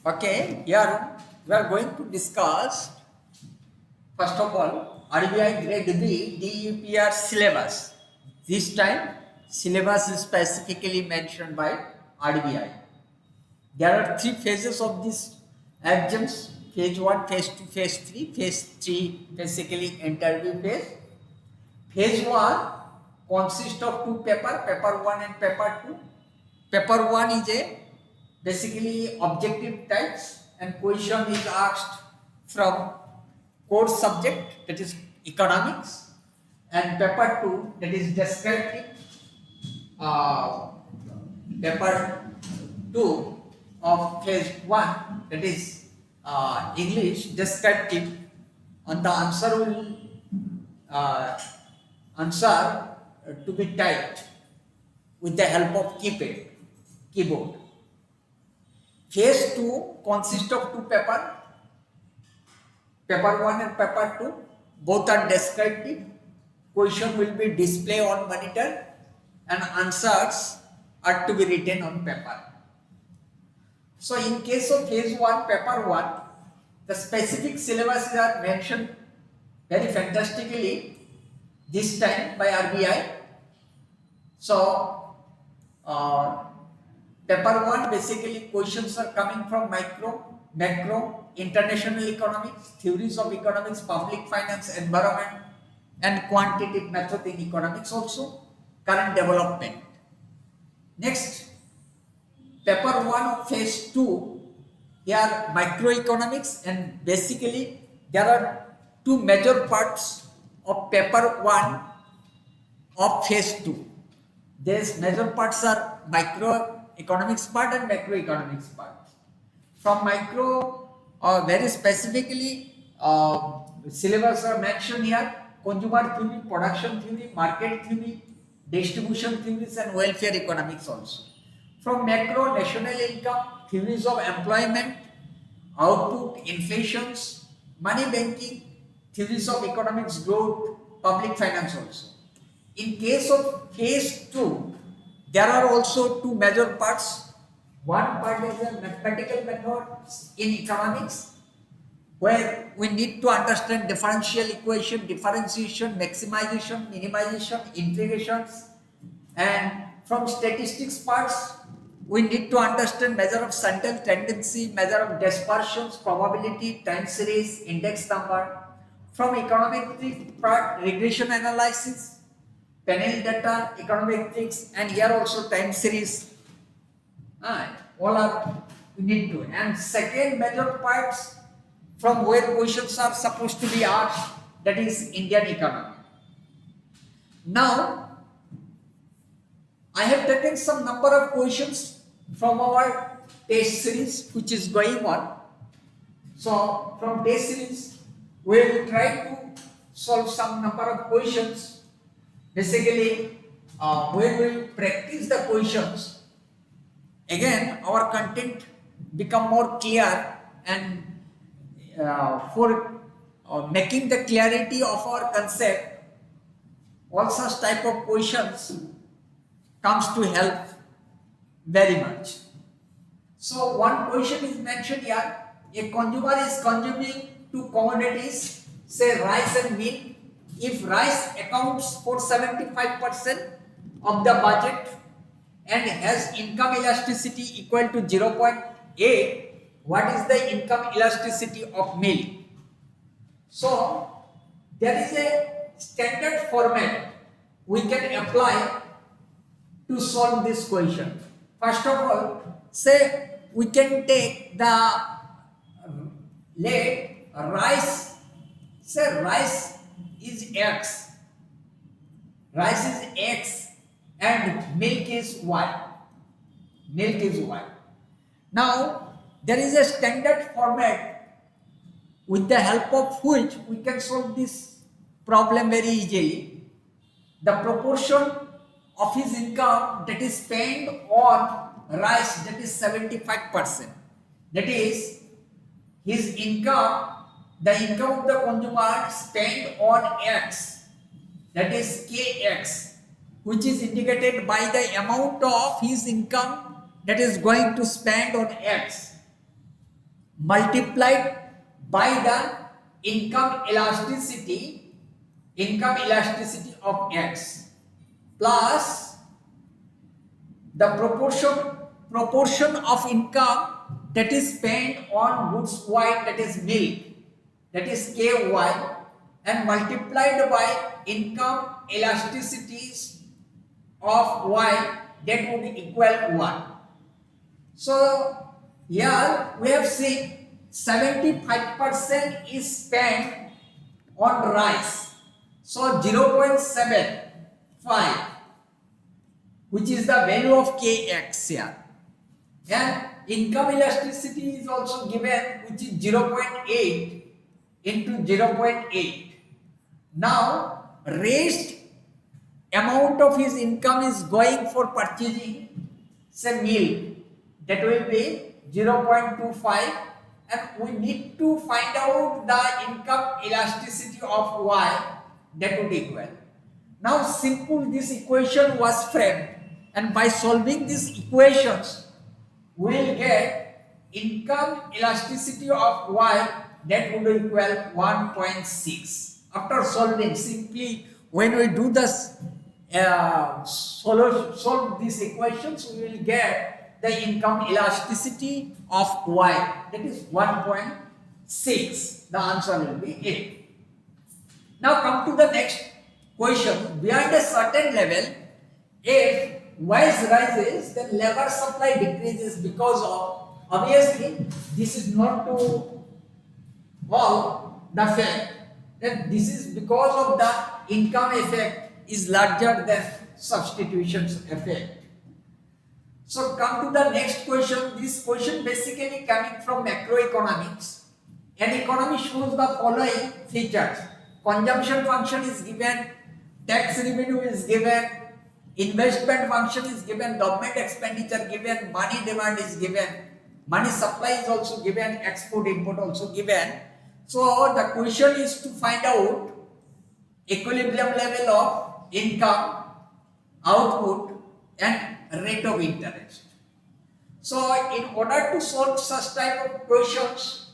Okay, here we are going to discuss first of all RBI Grade B DEPR syllabus. This time syllabus is specifically mentioned by RBI. There are three phases of this exams: phase 1, phase 2, phase 3. Phase 3 basically interview phase. Phase 1 consists of two papers, paper 1 and paper 2. Paper 1 is a basically objective types and question is asked from core subject, that is economics, and paper 2, that is descriptive. Paper 2 of phase 1, that is English descriptive, and the answer will answer to be typed with the help of keyboard. Phase 2 consists of two papers, paper 1 and paper 2. Both are descriptive. Question will be displayed on monitor and answers are to be written on paper. So in case of phase 1, paper 1, the specific syllabus are mentioned very fantastically this time by RBI. So paper 1 basically questions are coming from micro, macro, international economics, theories of economics, public finance, environment, and quantitative method in economics, also current development. Next, paper 1 of phase 2, here microeconomics, and basically there are two major parts of paper 1 of phase 2. These major parts are microeconomics part and macroeconomics part. From micro, very specifically, syllabus are mentioned here: consumer theory, production theory, market theory, distribution theories, and welfare economics also. From macro, national income, theories of employment, output, inflations, money banking, theories of economics growth, public finance also. In case of phase 2, there are also two major parts. One part is a mathematical methods in economics, where we need to understand differential equation, differentiation, maximization, minimization, integrations, and from statistics parts, we need to understand measure of central tendency, measure of dispersions, probability, time series, index number. From econometric part, regression analysis, panel data, econometrics, and here also time series. All are we need to. And second major parts from where questions are supposed to be asked, that is Indian economy. Now, I have taken some number of questions from our test series which is going on. So, from test series, we will try to solve some number of questions. Basically, we will practice the questions. Again, our content become more clear, and for making the clarity of our concept, all such type of questions comes to help very much. So one question is mentioned here: a consumer is consuming two commodities, say rice and meat. If rice accounts for 75% of the budget and has income elasticity equal to 0.8, what is the income elasticity of milk? So there is a standard format we can apply to solve this question. First of all, say we can take the rice, say rice is X, rice is X and milk is Y. Milk is Y. Now, there is a standard format with the help of which we can solve this problem very easily. The proportion of his income that is spent on rice, that is 75%. That is his income, the income of the consumer spent on X, that is KX, which is indicated by the amount of his income that is going to spend on X. multiplied by the income elasticity of X plus the proportion of income that is spent on goods Y, that is milk, that is KY, and multiplied by income elasticities of Y, that would equal 1. So here we have seen 75% is spent on rice. So 0.75, which is the value of Kx here. And income elasticity is also given, which is 0.8 into 0.8. Now raised amount of his income is going for purchasing say milk, that will be 0.25, and we need to find out the income elasticity of Y, that would equal. Now simple this equation was framed, and by solving these equations we will get income elasticity of Y, that would equal 1.6. After solving, simply when we do this solve these equations, we will get the income elasticity of Y, that is 1.6. The answer will be A. Now come to the next question. Beyond a certain level, if Y rises, then labor supply decreases because of, obviously this is not to all the fact that this is because of the income effect is larger than substitution effect. So come to the next question. This question basically coming from macroeconomics. An economy shows the following features. Consumption function is given, tax revenue is given, investment function is given, government expenditure given, money demand is given, money supply is also given, export import also given. So the question is to find out equilibrium level of income, output, and rate of interest. So in order to solve such type of questions,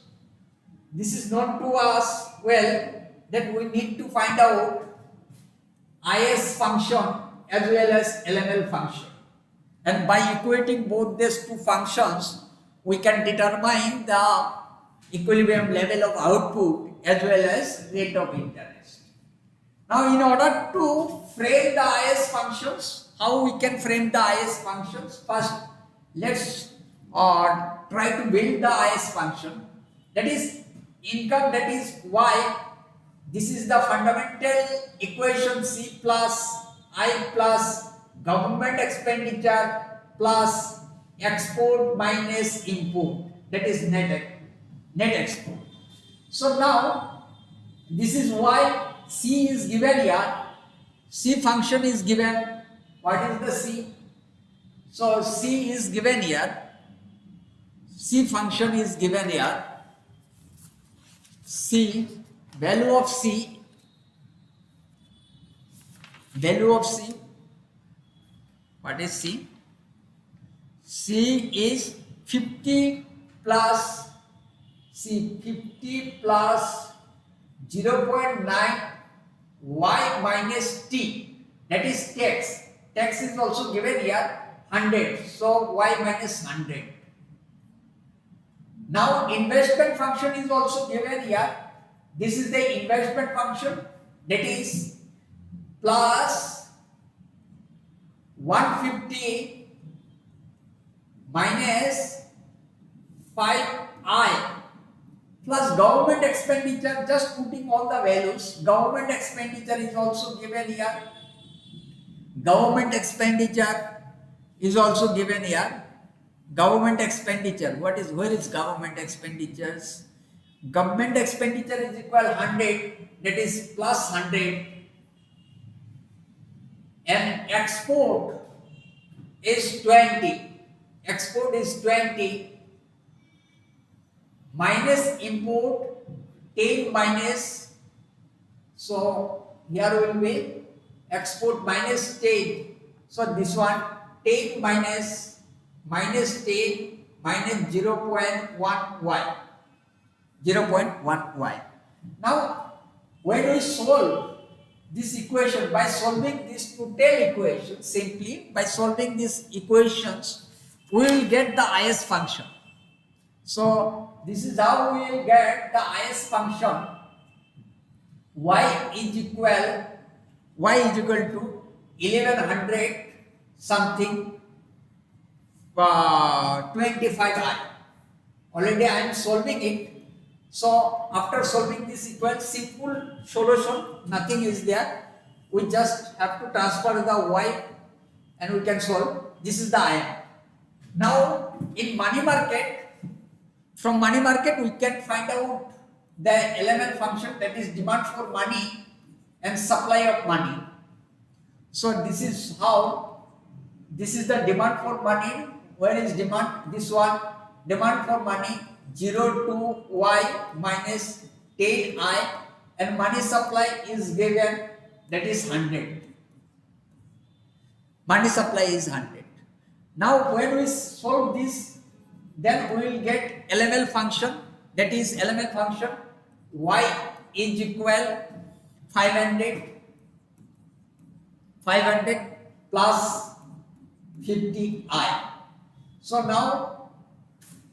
this is known to us well, that we need to find out IS function as well as LML function, and by equating both these two functions we can determine the equilibrium level of output as well as rate of interest. Now in order to frame the IS functions, how we can frame the IS functions? First let's try to build the IS function, that is income, that is Y. This is the fundamental equation, C plus I plus government expenditure plus export minus input, that is net export. So now this is Y. C is given here, C function is given. What is the C? So C is given here, C function is given here, C, value of C, what is C? C is 50 plus 0.9 Y minus T, that is tax. Tax is also given here 100, so Y minus 100. Now investment function is also given here. This is the investment function, that is plus 150 minus 5I plus government expenditure, just putting all the values. Government expenditure is also given here. Government expenditure is also given here. Government expenditure, where is government expenditures? Government expenditure is equal 100, that is plus 100, and export is 20. Export is 20 minus import 10 minus, so here will be export minus 10. So this one 10 minus 10 minus 0.1 Y. 0.1y. Now, when we solve this equation, by solving these two tail equations, simply by solving these equations, we will get the is function. So, this is how we will get the is function. y is equal to 1100 something 25i. Already I am solving it. So after solving this equation, simple solution, nothing is there. We just have to transfer the y and we can solve. This is the I. Now in money market, from money market we can find out the element function, that is demand for money and supply of money. So this is how, this is the demand for money. Where is demand? This one, demand for money 0 to y minus 10i, and money supply is given, that is 100. Money supply is 100. Now when we solve this, then we will get LML function, that is LML function y is equal 500 plus 50i. So now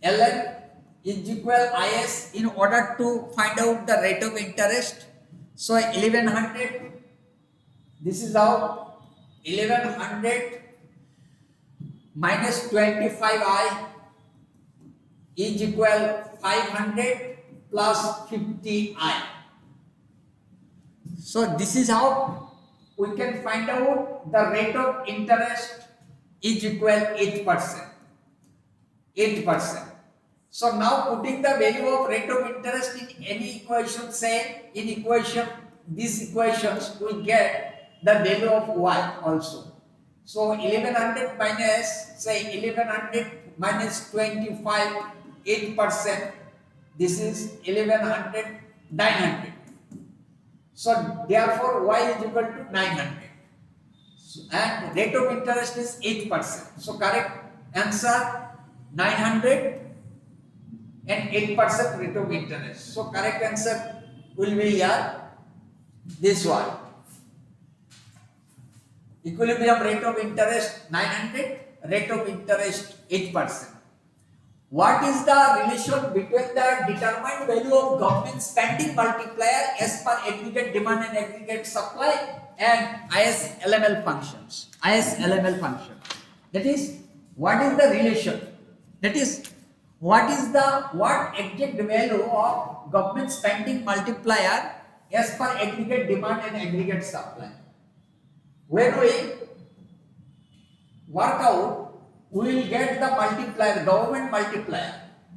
ln is equal is, in order to find out the rate of interest. So 1100, this is how 1100 minus 25i is equal 500 plus 50i. So this is how we can find out the rate of interest is equal 8%. 8%. So now putting the value of rate of interest in any equation, say in equation, these equations, we get the value of y also. So 1100 minus, say 1100 minus 25, 8%, this is 1100, 900. So therefore y is equal to 900. And rate of interest is 8%. So correct answer 900 and 8% rate of interest. So correct answer will be here, this one. Equilibrium rate of interest 900, rate of interest 8%. What is the relation between the determined value of government spending multiplier as per aggregate demand and aggregate supply and ISLML functions? ISLML function. That is, what is the relation? That is, what exact value of government spending multiplier as per aggregate demand and aggregate supply? When we work out, we will get the multiplier, government multiplier,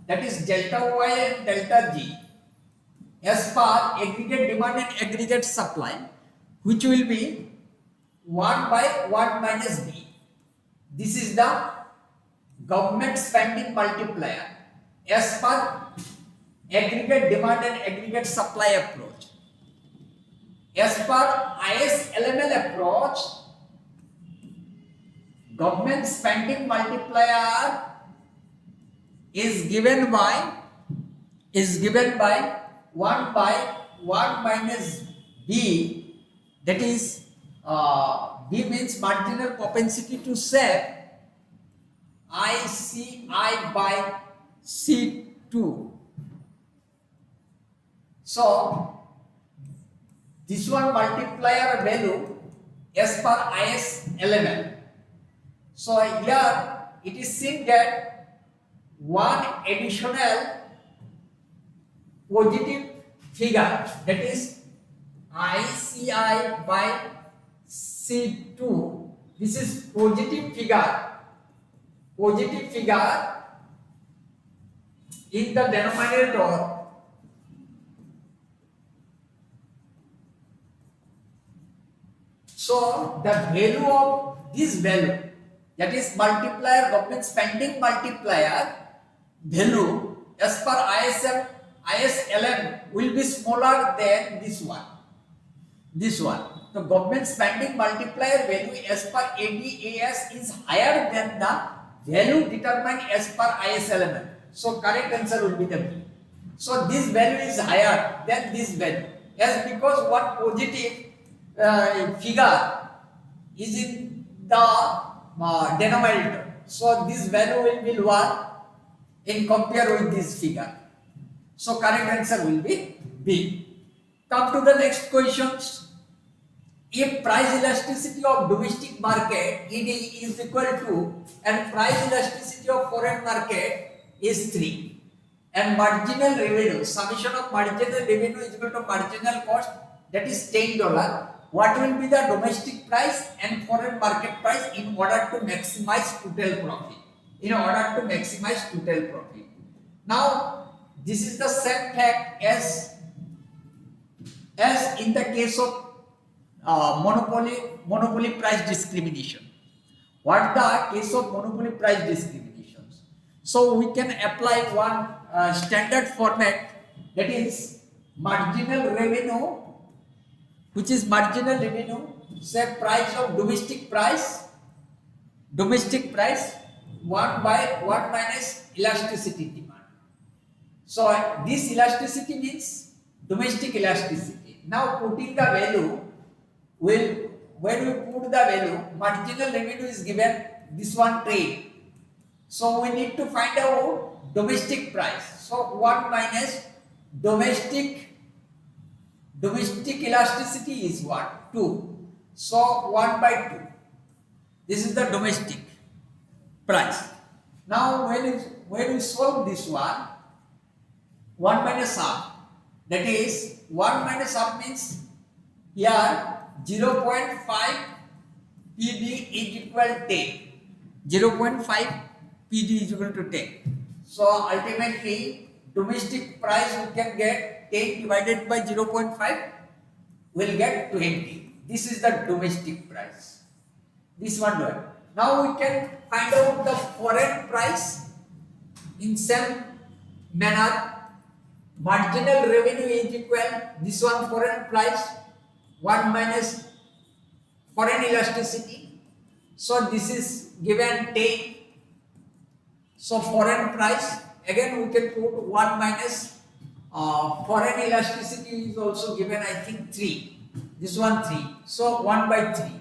that is delta y and delta g as per aggregate demand and aggregate supply, which will be 1 by 1 minus b. This is the government spending multiplier as per aggregate demand and aggregate supply approach. As per ISLML approach, government spending multiplier is given by 1 by 1 minus b, that is b means marginal propensity to save, ICI by C2. So this one multiplier value as per ISLML. So here it is seen that one additional positive figure, that is ICI by C2. This is positive figure in the denominator. So the value of this value, that is multiplier, government spending multiplier value as per ISLM will be smaller than this one. The government spending multiplier value as per ADAS is higher than the value determined as per ISLM. So correct answer will be the B. So this value is higher than this value, as because one positive figure is in the denominator. So this value will be lower in compare with this figure. So correct answer will be B. Come to the next questions. If price elasticity of domestic market ED is equal to and price elasticity of foreign market is 3 and marginal revenue, summation of marginal revenue is equal to marginal cost, that is $10, what will be the domestic price and foreign market price in order to maximize total profit? Now this is the same fact as in the case of monopoly price discrimination. What the case of monopoly price discriminations? So we can apply one standard format, that is marginal revenue, which is marginal revenue, say price of domestic price 1 by 1 minus elasticity demand. So this elasticity means domestic elasticity. Now putting the value, when we put the value, marginal revenue is given, this one trade. So we need to find out domestic price. So 1 minus domestic elasticity is what? 2. So 1 by 2. This is the domestic price. Now when we solve this one, 1 minus half, that is 1 minus half means here 0.5 PD is equal to 10. 0.5 PD is equal to 10. So ultimately domestic price we can get 10 divided by 0.5 will get 20. This is the domestic price. This one done. Now we can find out the foreign price in same manner. Marginal revenue is equal, this one foreign price 1 minus foreign elasticity. So this is given 10. So foreign price, again we can put 1 minus foreign elasticity is also given, I think 3. This one 3. So 1 by 3.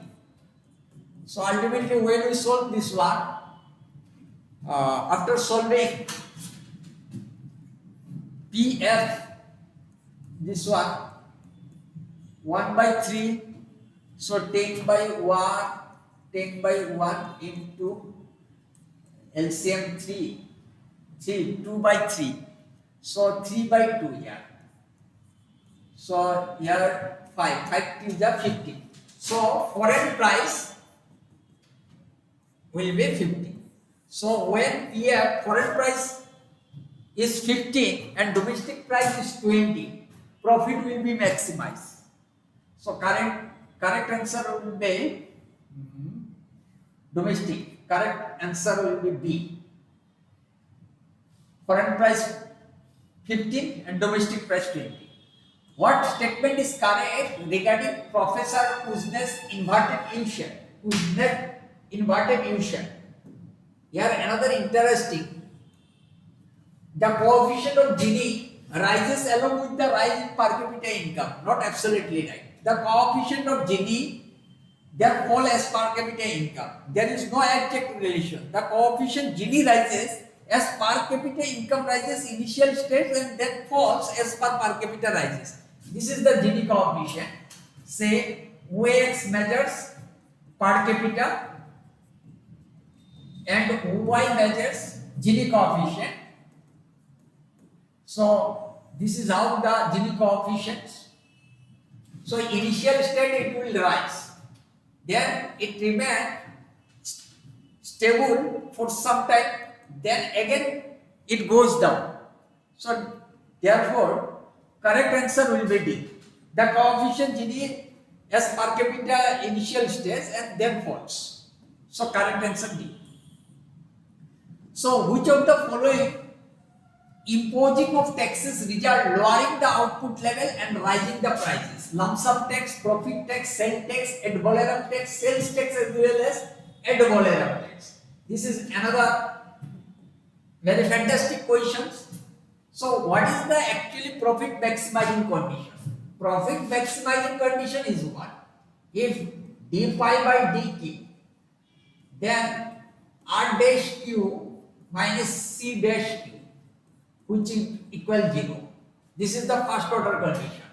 So ultimately when we solve this one, after solving PF, this one 1 by 3, so 10 by 1 into LCM 2 by 3, so 3 by 2 here. So here 5 is 15. So foreign price will be 15. So when PF foreign price is 15 and domestic price is 20, profit will be maximized. So correct answer will be domestic. Correct answer will be B. Foreign price 15 and domestic price 20. What statement is correct regarding Professor Kuznets inverted U-shape? Here another interesting. The coefficient of Gini rises along with the rise in per capita income. Not absolutely right. The coefficient of Gini, there fall as per capita income. There is no exact relation. The coefficient Gini rises as per capita income rises initial stage and then falls as per capita rises. This is the Gini coefficient. Say OX measures per capita and OY measures Gini coefficient. So this is how the Gini coefficients. So initial state it will rise, then it remain stable for some time, then again it goes down. So therefore correct answer will be D. The coefficient Gini as per capita initial stage and then falls. So correct answer D. So which of the following imposing of taxes result lowering the output level and rising the prices? Lump sum tax, profit tax, sale tax, ad valorem tax, sales tax as well as ad valorem tax. This is another very fantastic questions. So what is the actually profit maximizing condition? Profit maximizing condition is what? If d pi by dq, then r dash q minus c dash q, which is equal 0. This is the first order condition.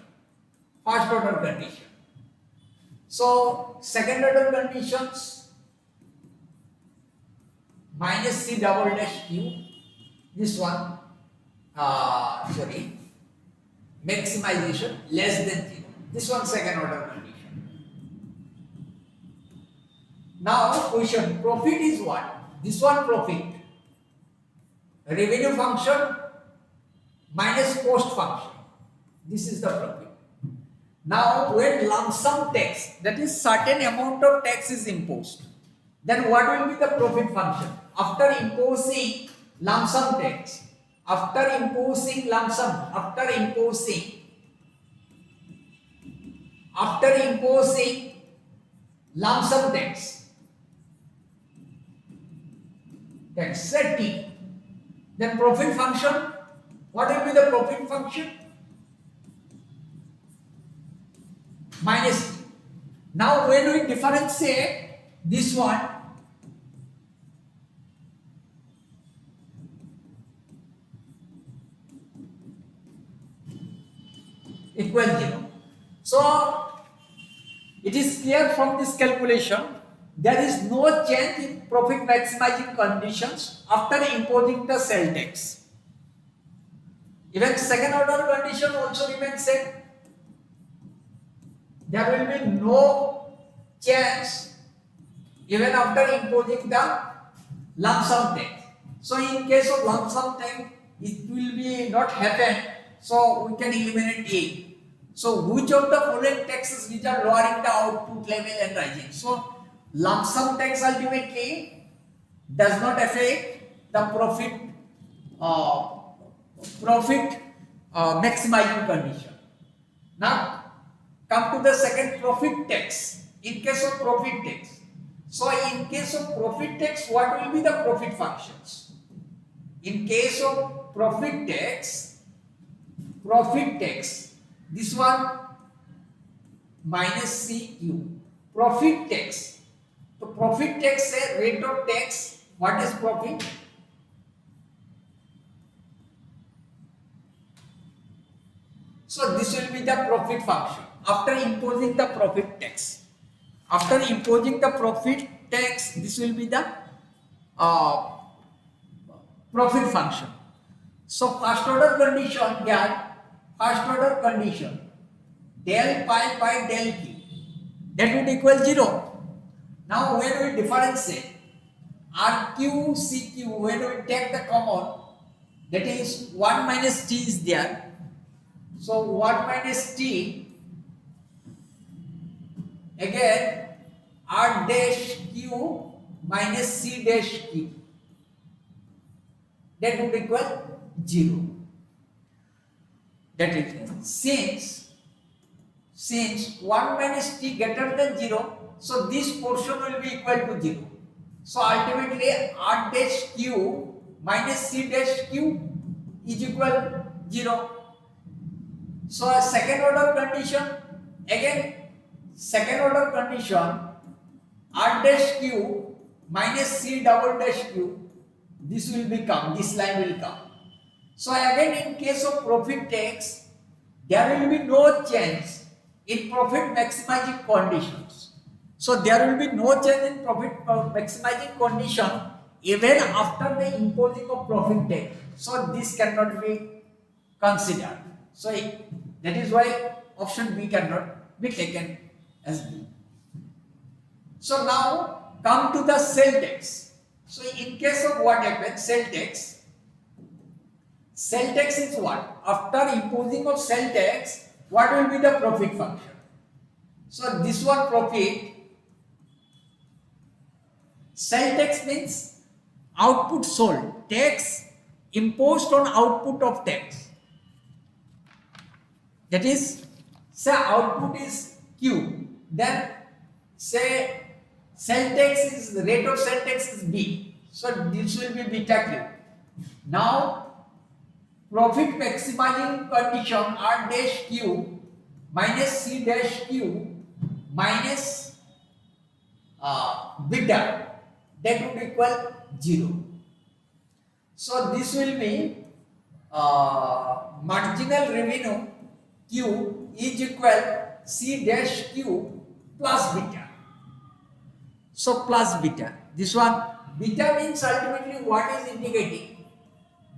First order condition. So second order conditions, minus c double dash q, this one, maximization less than 0. This one second order condition. Now question, profit is what? This one profit, revenue function minus cost function. This is the profit. Now when lump sum tax, that is certain amount of tax is imposed, then what will be the profit function? After imposing lump sum tax, after imposing lump sum tax, set T, then profit function, what will be the profit function? Minus T. Now when we differentiate this one, equal 0. So it is clear from this calculation there is no change in profit maximizing conditions after imposing the sale tax. Even second order condition also remains same. There will be no change even after imposing the lump sum tax. So in case of lump sum tax, it will be not happen. So we can eliminate A. So which of the following taxes which are lowering the output level and rising? So lump sum tax ultimately does not affect the profit maximizing condition. Now come to the second, profit tax. In case of profit tax, so in case of profit tax, what will be the profit functions? In case of profit tax, this one minus CQ, profit tax. So profit tax say rate of tax. What is profit? So this will be the profit function after imposing the profit tax. After imposing the profit tax, this will be the profit function. So first order condition here, del pi by del q, that would equal 0. Now when we differentiate RQ, CQ, when we take the common, that is 1 minus t is there. So 1 minus t, again R dash q minus C dash q, that would equal 0. That is since 1 minus t greater than 0, so this portion will be equal to 0. So ultimately R dash q minus C dash q is equal 0. So a second order condition, again second order condition, R dash q minus C double dash q, this will become, this line will come. So again in case of profit tax, there will be no change in profit maximizing conditions. So there will be no change in profit maximizing condition even after the imposing of profit tax. So this cannot be considered. So that is why option B cannot be taken as B. So now come to the sale tax. So in case of what happens, sale tax is what? After imposing of sale tax, what will be the profit function? So this one profit, sale tax means output sold, tax imposed on output of tax. That is, say output is Q, then say sale tax is, the rate of sale tax is B. So this will be beta Q. Now profit maximizing condition R dash Q minus C dash Q minus beta, that would equal 0. So this will be marginal revenue Q is equal C dash Q plus beta. So plus beta. This one beta means ultimately what is indicating?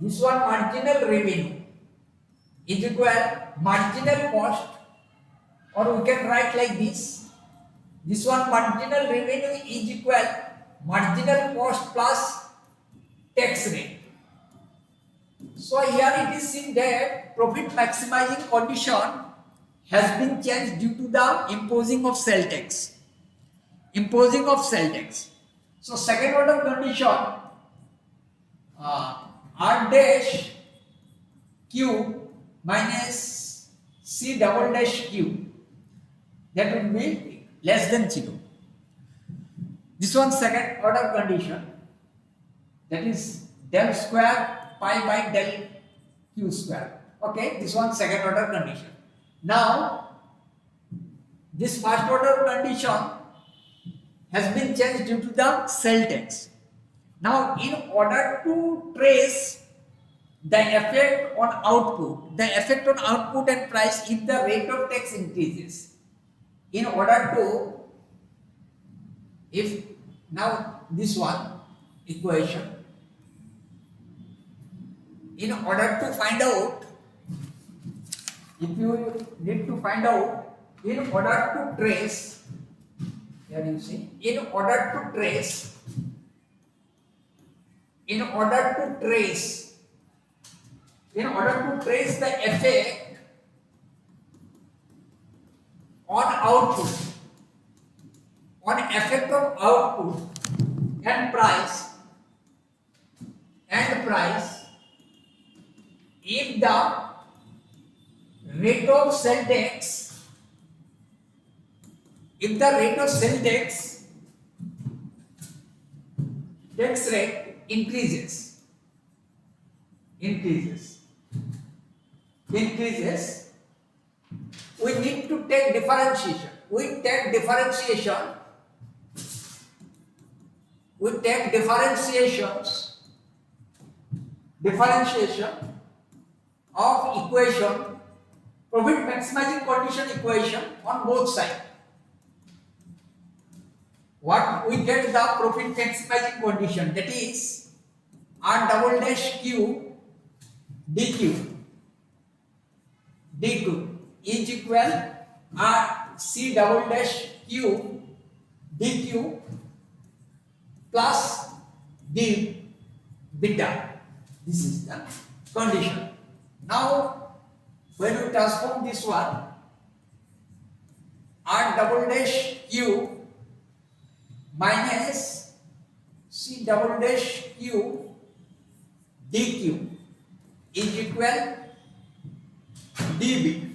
This one marginal revenue is equal marginal cost, or we can write like this. This one marginal revenue is equal marginal cost plus tax rate. So here it is seen that profit maximizing condition has been changed due to the imposing of sale tax. Imposing of sale tax. So second order condition, R dash Q minus C double dash Q, that will be less than 0. This one second order condition, that is del square pi by del Q square. Okay, this one second order condition. Now this first order condition has been changed due to the sale tax. Now in order to trace the effect on output, and price if the rate of tax increases, in order to, if now this one equation, in order to find out, if you need to find out, in order to trace, here you see, in order to trace the effect on output, and price, if the rate of sale tax, tax rate increases, we need to take differentiation. We take differentiation of equation, profit maximizing condition equation on both sides. What we get the profit maximizing condition, that is R double dash Q dQ is equal R C double dash Q dQ plus D beta. This is the condition. Now when we transform this one, R double dash Q minus C double dash Q dQ is equal dB.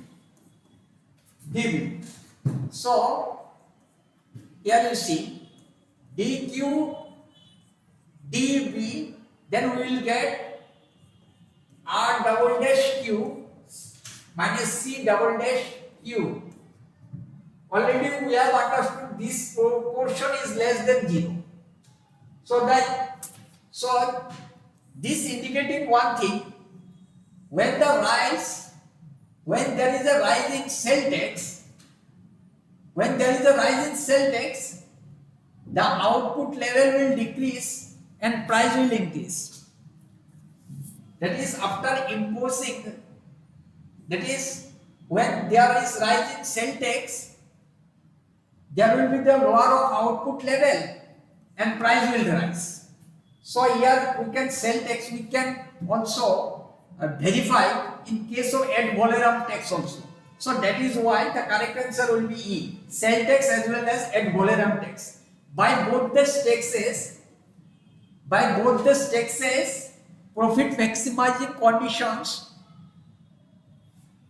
So here you see dQ dB, then we will get R double dash Q minus C double dash Q. Already we have understood this portion is less than 0. So this indicating one thing, when there is a rise in sale tax, the output level will decrease and price will increase. That is after imposing, that is when there is rise in sale tax, there will be the lower of output level and price will rise. So here we can sale tax, we can also verify in case of ad valorem tax also. So that is why the correct answer will be E, sale tax as well as ad valorem tax. By both these taxes, profit maximizing conditions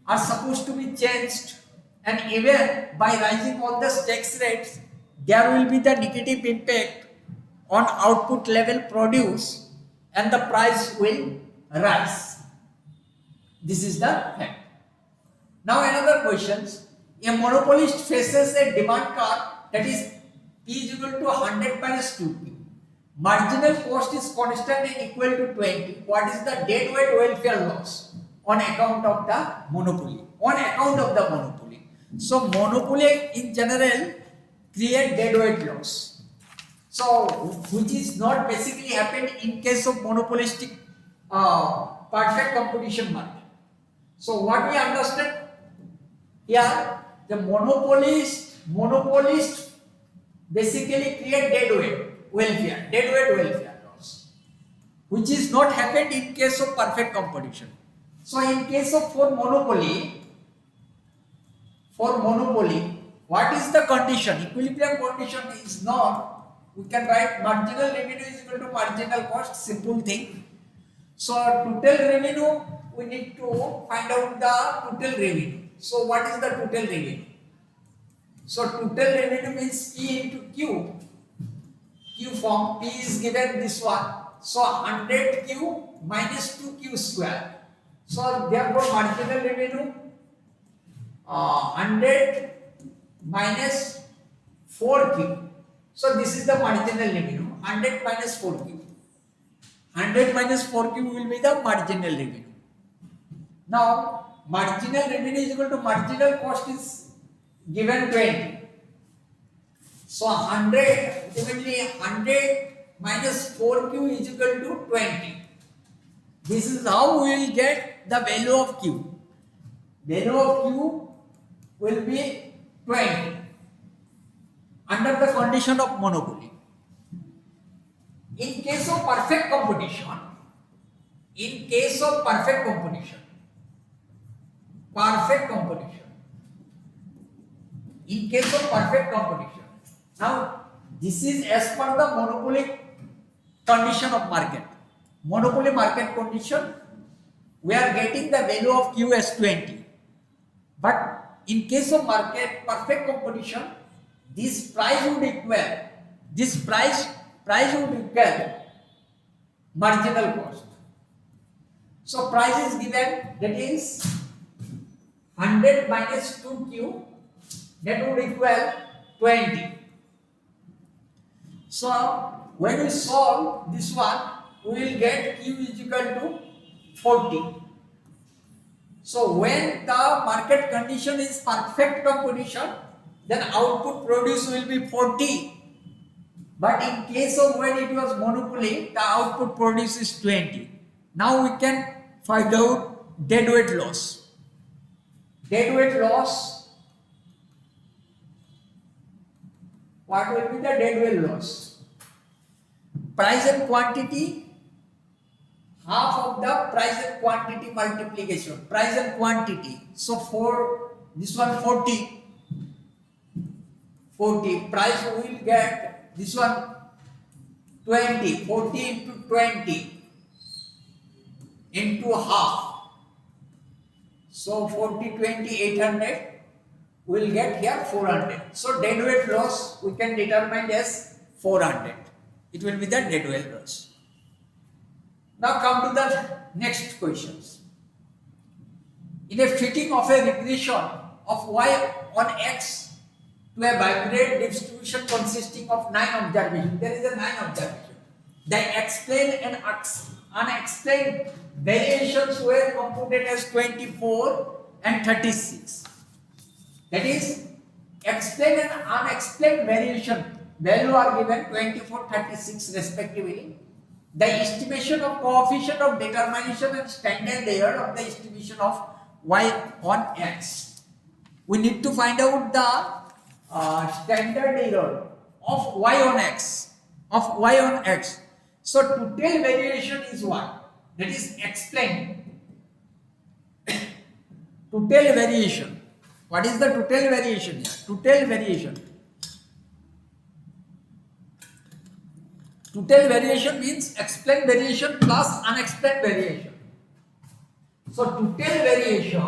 are supposed to be changed, and even by rising all the tax rates, there will be the negative impact on output level produce and the price will rise. This is the fact. Now another questions. A monopolist faces a demand curve that is P is equal to 100 minus 2P. Marginal cost is constant and equal to 20. What is the deadweight welfare loss on account of the monopoly? On account of the monopoly. So monopoly in general create deadweight loss. So which is not basically happened in case of monopolistic perfect competition market. So what we understand here, the monopolist basically create deadweight welfare loss, which is not happened in case of perfect competition. So in case of for monopoly, what is the condition? Equilibrium condition is not, we can write marginal revenue is equal to marginal cost, simple thing. So total revenue, we need to find out the total revenue. So what is the total revenue? So total revenue means P into Q. Q form, P is given this one. So 100Q minus 2Q square. So therefore marginal revenue 100 minus 4Q. So this is the marginal revenue. 100 minus 4Q. 100 minus 4Q will be the marginal revenue. Now marginal revenue is equal to marginal cost is given 20. So 100 ultimately 100 minus 4Q is equal to 20. This is how we will get the value of Q. Value of Q will be 20 under the condition of monopoly. In case of perfect competition, in case of perfect competition, now this is as per the monopoly condition of market. Monopoly market condition, we are getting the value of Q as 20. But in case of market perfect competition, this price would equal marginal cost. So price is given, that is 100 minus 2Q, that would equal 20. So when we solve this one, we will get Q is equal to 40. So when the market condition is perfect competition, then output produce will be 40. But in case of when it was monopoly, the output produce is 20. Now we can find out deadweight loss. Deadweight loss. What will be the deadweight loss? Price and quantity, half of the price and quantity multiplication. Price and quantity. So for this one 40. Price we will get this one 20. 40 into 20 into half. So 40, 20, 800. We will get here 400. So deadweight loss we can determine as 400. It will be the deadweight loss. Now come to the next questions. In a fitting of a regression of y on x to a bigrade distribution consisting of 9 observations, there is a 9 observation. The explained and unexplained variations were computed as 24 and 36. That is, explained and unexplained variation value are given 24, 36 respectively. The estimation of coefficient of determination and standard error of the estimation of y on x. We need to find out the standard error of y on x. So total variation is what? That is explained. Total variation. What is the total variation here? Total variation means explained variation plus unexplained variation. So total variation,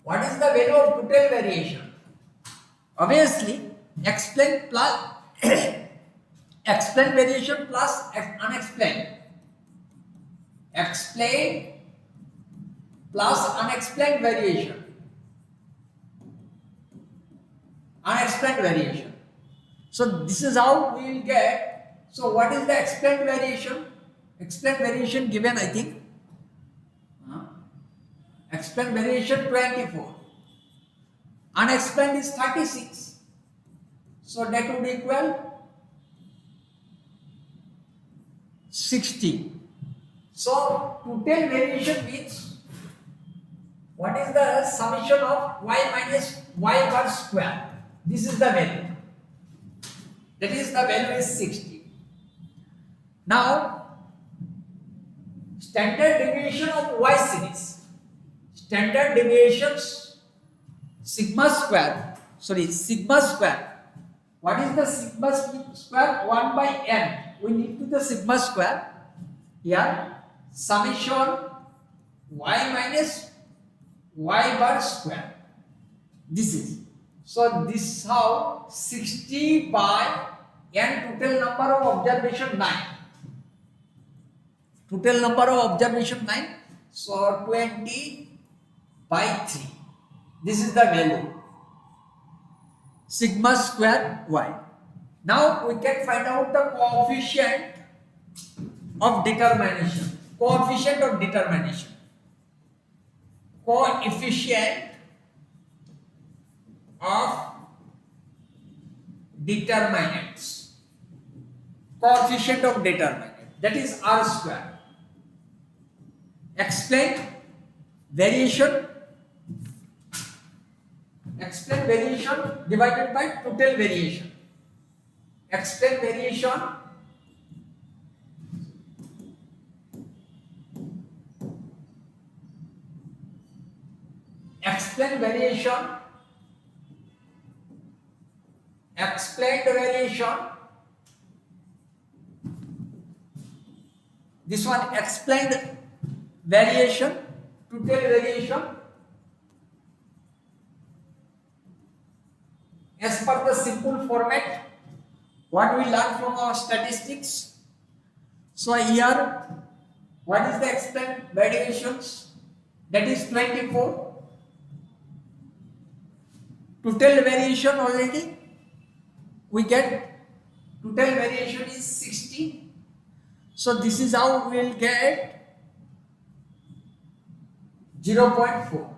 what is the value of total variation? Obviously, explained variation plus unexplained. Explained plus unexplained variation. Unexplained variation. So this is how we will get. So what is the explained variation? Explained variation given, I think. Explained variation 24. Unexplained is 36. So that would equal 60. So total variation means what is the summation of y minus y bar square? This is the value. That is, the value is 60. Now, standard deviation of y series. Standard deviations sigma square. What is the sigma square? 1 by n. We need to the sigma square. Here, summation y minus y bar square. This is. So this is how 60 by n, total number of observation 9. Total number of observation 9. So 20 by 3. This is the value. Sigma square y. Now we can find out the coefficient of determination. Coefficient of determination. Coefficient of determinants. Coefficient of determinant, that is r square. Explain variation. Explain variation divided by total variation. Explain variation explained variation this one explained variation, total variation as per the simple format what we learned from our statistics. So here what is the explained variations? That is 24. Total variation already we get, total variation is 60. So this is how we will get 0.4.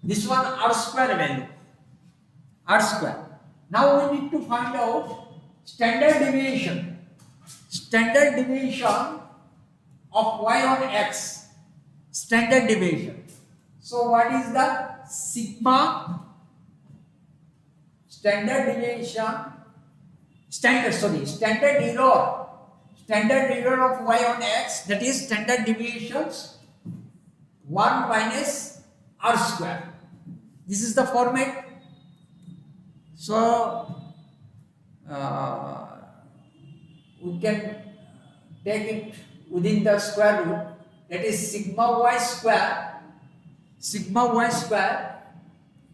This one r square value. R square. Now we need to find out standard deviation. Standard deviation of y on x. Standard deviation. So what is the sigma? Standard deviation, standard error of y on x, that is standard deviations 1 minus r square. This is the format. So we can take it within the square root, that is sigma y square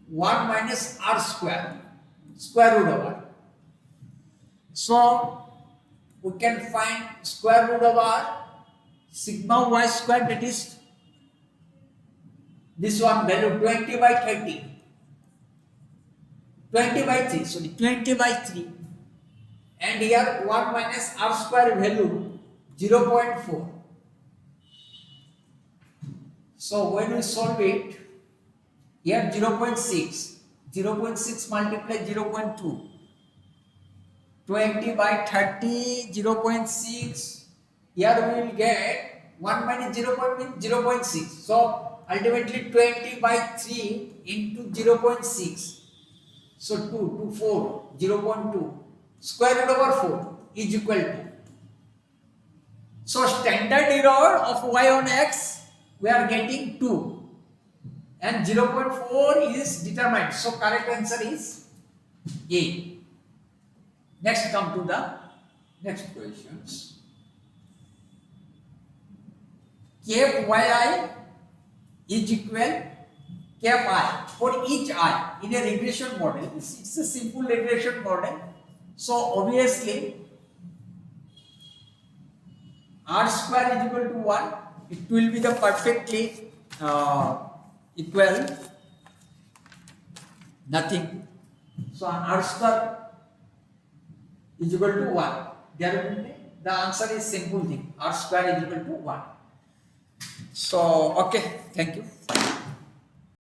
1 minus r square, square root of r. So we can find square root of r, sigma y square, that is this one value 20 by 30. 20 by 3, and here 1 minus r square value 0.4. So when we solve it, here 0.6 multiply 0.2, 20 by 30, 0.6, here we will get 1 minus 0.6. So ultimately 20 by 3 into 0.6. So 2 to 4, 0.2, square root over 4 is equal to. So standard error of y on x, we are getting 2. And 0.4 is determined. So correct answer is A. Next come to the next questions. Cap yi is equal cap I for each I in a regression model. It's a simple regression model. So obviously r square is equal to 1. It will be the perfectly equal nothing. So r square is equal to 1. There the answer is simple thing. R square is equal to 1. So okay, thank you.